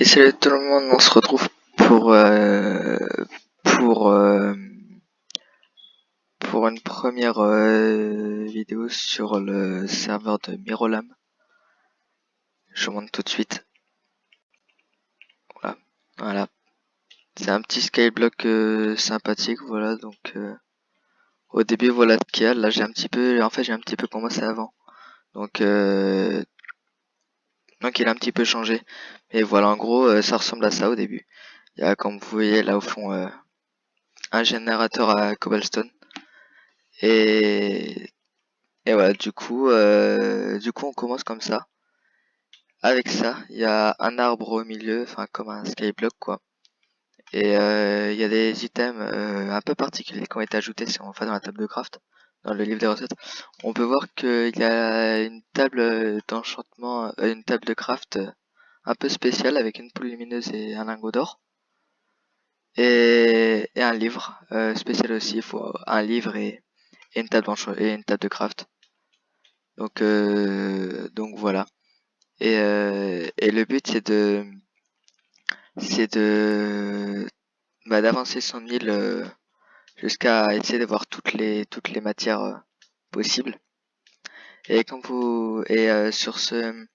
Et salut tout le monde, on se retrouve pour euh, pour une première vidéo sur le serveur de Mirolam. Je vous montre tout de suite. Voilà. C'est un petit skyblock sympathique, voilà. Donc au début voilà ce qu'il y a. Là j'ai un petit peu commencé avant. Donc il a un petit peu changé. Et voilà, en gros ça ressemble à ça au début. Il y a, comme vous voyez là au fond, un générateur à cobblestone. Et Et voilà, du coup, on commence comme ça. Avec ça, il y a un arbre au milieu, enfin comme un skyblock quoi. Et il y a des items un peu particuliers qui ont été ajoutés si on va dans la table de craft, dans le livre des recettes. On peut voir qu'il y a une table d'enchantement, une table de craft un peu spéciale avec une poule lumineuse et un lingot d'or. Et un livre spécial aussi, il faut un livre et une table de craft. Donc voilà. Et le but c'est de d'avancer son île jusqu'à essayer de voir toutes les matières possibles. Et quand vous et sur ce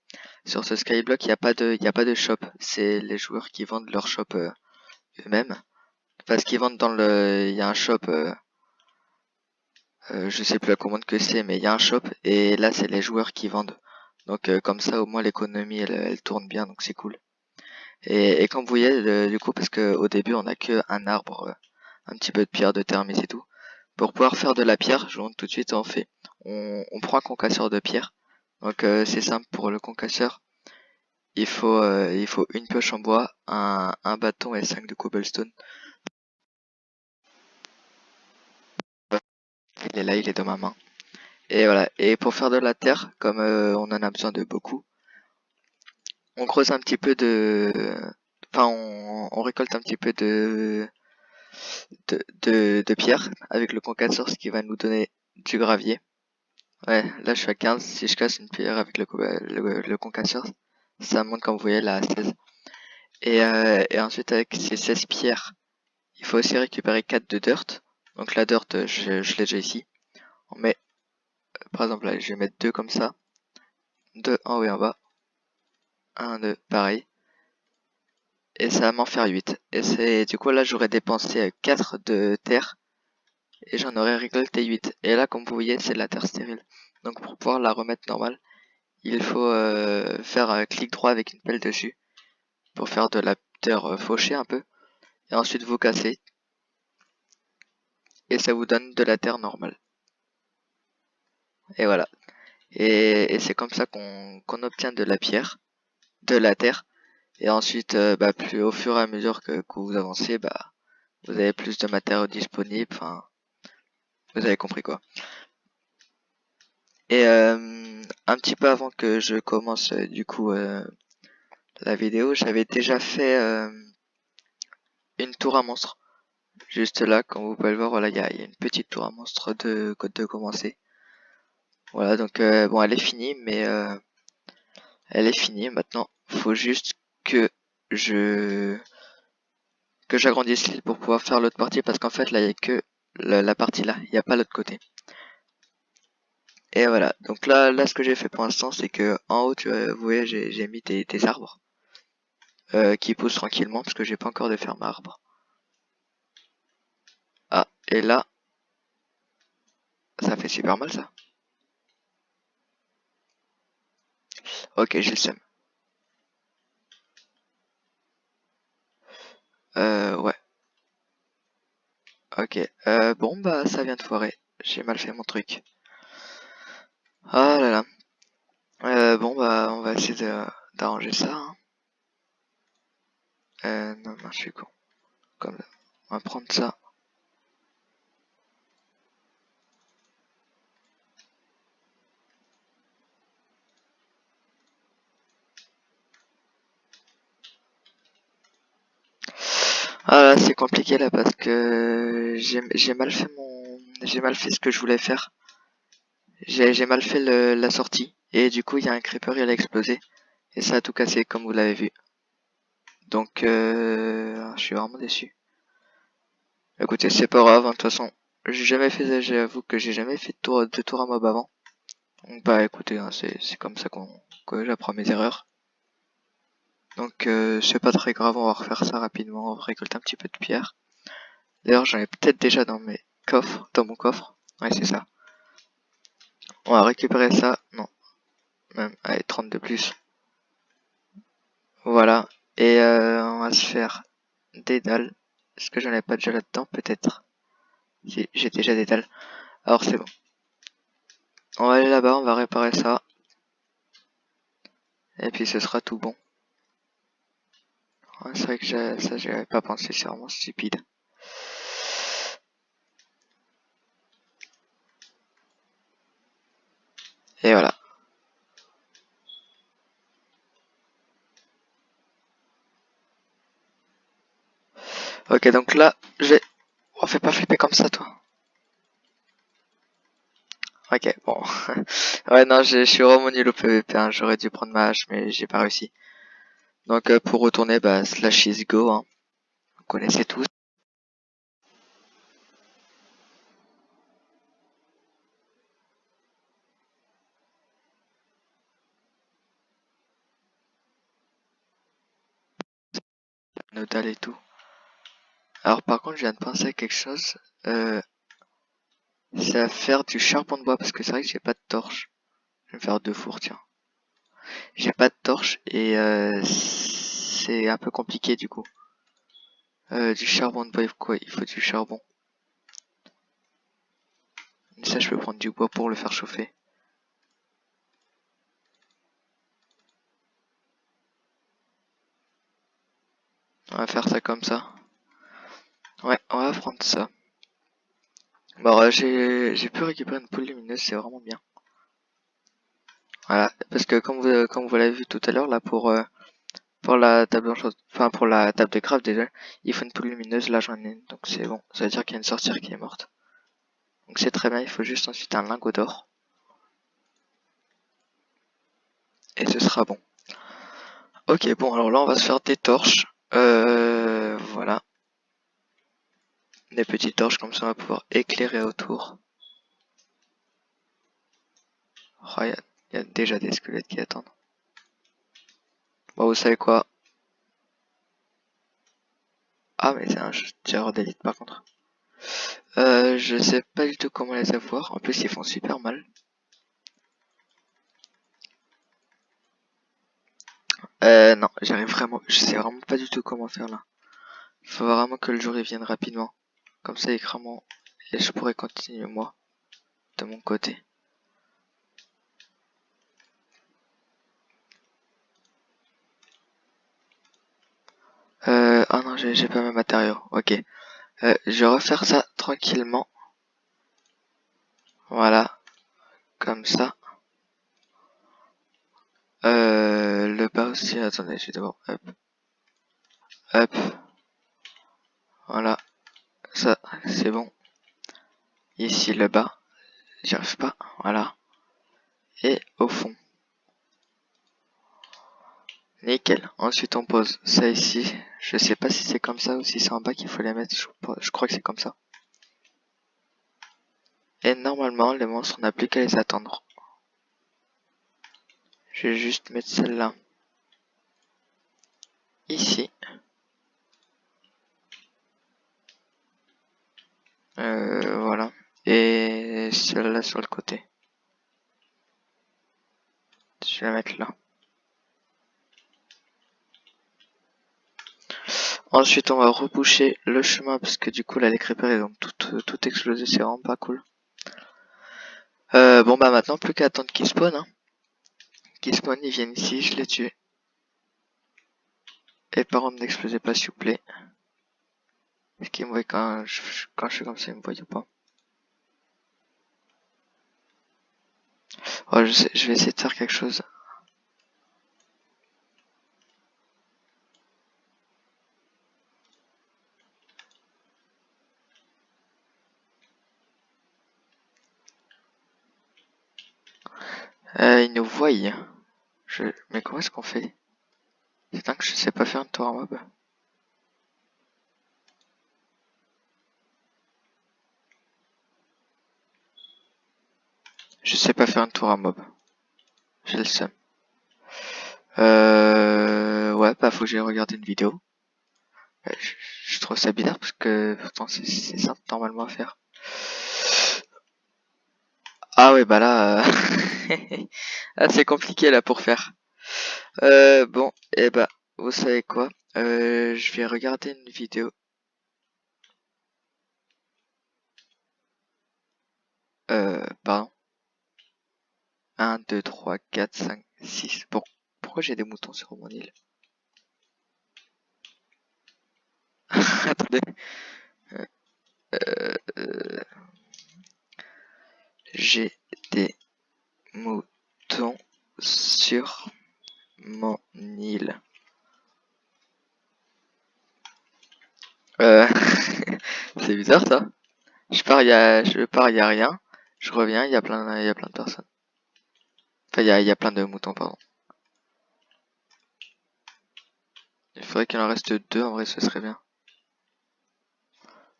skyblock, il y a pas de shop. C'est les joueurs qui vendent leur shop eux-mêmes. Parce qu'ils vendent il y a un shop. Je sais plus la commande que c'est, mais il y a un shop et là c'est les joueurs qui vendent. Donc comme ça au moins l'économie elle tourne bien, donc c'est cool. Et comme vous voyez, du coup, parce que au début on a que un arbre, un petit peu de pierre, de terre, mais c'est tout. Pour pouvoir faire de la pierre, je vous montre tout de suite, on prend un concasseur de pierre. Donc c'est simple pour le concasseur. Il faut une pioche en bois, un bâton et 5 de cobblestone. Il est là, il est dans ma main. Et voilà. Et pour faire de la terre, comme on en a besoin de beaucoup, on creuse un petit peu enfin on récolte un petit peu de pierre avec le concasseur, ce qui va nous donner du gravier. Ouais, là je suis à 15. Si je casse une pierre avec le concasseur, ça monte comme vous voyez là à 16. Et ensuite avec ces 16 pierres, il faut aussi récupérer 4 de dirt. Donc la dirt, je l'ai déjà ici. On met, par exemple là, je vais mettre 2 comme ça. 2 en haut et en bas. 1, 2, pareil. Et ça va m'en faire 8. Et c'est du coup là j'aurais dépensé 4 de terre et j'en aurais récolté 8. Et là comme vous voyez c'est de la terre stérile. Donc pour pouvoir la remettre normale, il faut faire un clic droit avec une pelle dessus pour faire de la terre fauchée un peu. Et ensuite vous cassez et ça vous donne de la terre normale. Et voilà. Et c'est comme ça qu'on obtient de la pierre, de la terre. Et ensuite, plus au fur et à mesure que vous avancez, vous avez plus de matériaux disponibles. Enfin, vous avez compris quoi. Et un petit peu avant que je commence du coup la vidéo, j'avais déjà fait une tour à monstre. Juste là, comme vous pouvez le voir, voilà, il y a une petite tour à monstre de commencer. Voilà, donc bon, elle est finie, mais elle est finie. Maintenant, faut juste que je que j'agrandisse l'île pour pouvoir faire l'autre partie, parce qu'en fait là, il y a que la partie là, il n'y a pas l'autre côté. Et voilà. Donc là, ce que j'ai fait pour l'instant, c'est que en haut, vous voyez, j'ai mis des arbres qui poussent tranquillement, parce que j'ai pas encore de ferme à arbres. Ah, et là, ça fait super mal ça. Ok, j'ai le seum. Ouais. Ok. Bon, ça vient de foirer. J'ai mal fait mon truc. Ah là là. Bon, on va essayer d'arranger ça, hein. Non, je suis con. Comme, on va prendre ça. Ah là, c'est compliqué là parce que j'ai mal fait ce que je voulais faire. J'ai mal fait la sortie et du coup il y a un creeper, il a explosé et ça a tout cassé comme vous l'avez vu. Donc, je suis vraiment déçu. Écoutez, c'est pas grave, hein, de toute façon, j'ai jamais fait, j'avoue que j'ai jamais fait de tour à mob avant. Donc, bah, écoutez, hein, c'est comme ça que j'apprends mes erreurs. Donc, c'est pas très grave, on va refaire ça rapidement, on va récolter un petit peu de pierre. D'ailleurs, j'en ai peut-être déjà dans mes coffres, dans mon coffre. Ouais, c'est ça. On va récupérer ça. Non, même, allez, 30 de plus. Voilà. Et on va se faire des dalles. Est-ce que j'en ai pas déjà là-dedans? Peut-être. Si, j'ai déjà des dalles. Alors c'est bon. On va aller là-bas, on va réparer ça. Et puis ce sera tout bon. Ouais, c'est vrai que ça j'y avais pas pensé, c'est vraiment stupide. Et voilà. Ok, donc là, on fait pas flipper comme ça, toi. Ok, bon. Ouais, non, je suis vraiment nul au PVP, hein. J'aurais dû prendre ma hache, mais j'ai pas réussi. Donc pour retourner, bah, slash is go, hein. Vous connaissez tous. Nodal et tout. Alors par contre, je viens de penser à quelque chose. Euh, c'est à faire du charbon de bois, parce que c'est vrai que j'ai pas de torche. Je vais me faire 2 fours, tiens. J'ai pas de torche et c'est un peu compliqué du coup. Du charbon de bois, quoi? Il faut du charbon. Et ça, je peux prendre du bois pour le faire chauffer. On va faire ça comme ça. Ouais, on va prendre ça. Bon, j'ai pu récupérer une poule lumineuse, c'est vraiment bien. Voilà, parce que comme vous l'avez vu tout à l'heure, là, pour la table enfin, pour la table de craft déjà, il faut une poule lumineuse, là j'en ai une, donc c'est bon. Ça veut dire qu'il y a une sorcière qui est morte. Donc c'est très bien, il faut juste ensuite un lingot d'or. Et ce sera bon. Ok, bon, alors là, on va se faire des torches. Voilà. Des petites torches, comme ça, on va pouvoir éclairer autour. Oh, y a déjà des squelettes qui attendent. Bon, vous savez quoi? Ah, mais c'est un tireur d'élite, par contre. Je sais pas du tout comment les avoir. En plus, ils font super mal. Non, j'arrive vraiment... Je sais vraiment pas du tout comment faire, là. Il faut vraiment que le jour, il vienne rapidement. Comme ça, écrasement. Et je pourrais continuer, moi, de mon côté. Ah non, j'ai pas mes matériaux. Ok. Je vais refaire ça tranquillement. Voilà, comme ça. Le bas aussi, attendez, je vais d'abord, hop, hop, voilà, ça, c'est bon. Ici, le bas, j'y arrive pas, voilà. Et au fond. Nickel. Ensuite, on pose ça ici. Je sais pas si c'est comme ça ou si c'est en bas qu'il faut les mettre, je crois que c'est comme ça. Et normalement, les monstres, on n'a plus qu'à les attendre. Je vais juste mettre celle-là ici. Voilà. Et celle-là sur le côté. Je vais la mettre là. Ensuite, on va reboucher le chemin parce que du coup, là, les creepers, ils ont tout explosé. C'est vraiment pas cool. Bon, bah maintenant, plus qu'à attendre qu'ils spawnent. Hein. Qu'ils spawnent, ils viennent ici, je les tue. Et par contre, n'explosez pas, s'il vous plaît. Parce qu'ils me voient quand je suis comme ça, ils me voient pas. Ouais, je sais, je vais essayer de faire quelque chose. Ils nous voient. Mais comment est-ce qu'on fait? C'est dingue que je sais pas faire une tour à mob. Je sais pas faire une tour à mob. J'ai le seum. Ouais, bah faut que j'aille regarder une vidéo. Je trouve ça bizarre parce que pourtant c'est simple normalement à faire. Ah ouais, bah là, ah, c'est compliqué là pour faire. Bon, et bah, vous savez quoi? Je vais regarder une vidéo. Pardon. 1, 2, 3, 4, 5, 6. Bon, pourquoi j'ai des moutons sur mon île? Attendez. Euh, j'ai des moutons sur mon île. Euh, c'est bizarre ça. Je pars, y a rien. Je reviens, il y a plein de personnes. Enfin, il y a plein de moutons, pardon. Il faudrait qu'il en reste deux, en vrai, ce serait bien.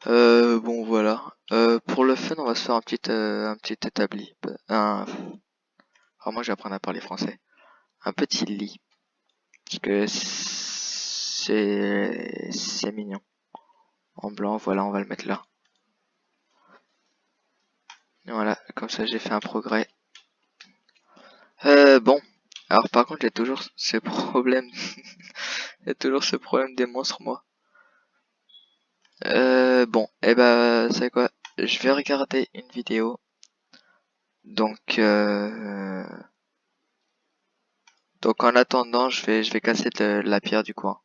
Bon, voilà. Pour le fun, on va se faire un petit établi. Moi, je vais apprendre à parler français. Un petit lit. Parce que c'est mignon. En blanc, voilà, on va le mettre là. Voilà, comme ça, j'ai fait un progrès. Bon. Alors, par contre, il y a toujours ce problème. Il y a toujours ce problème des monstres, moi. Bon, et bah, c'est quoi? Je vais regarder une vidéo. Donc, donc en attendant, je vais casser de la pierre du coin.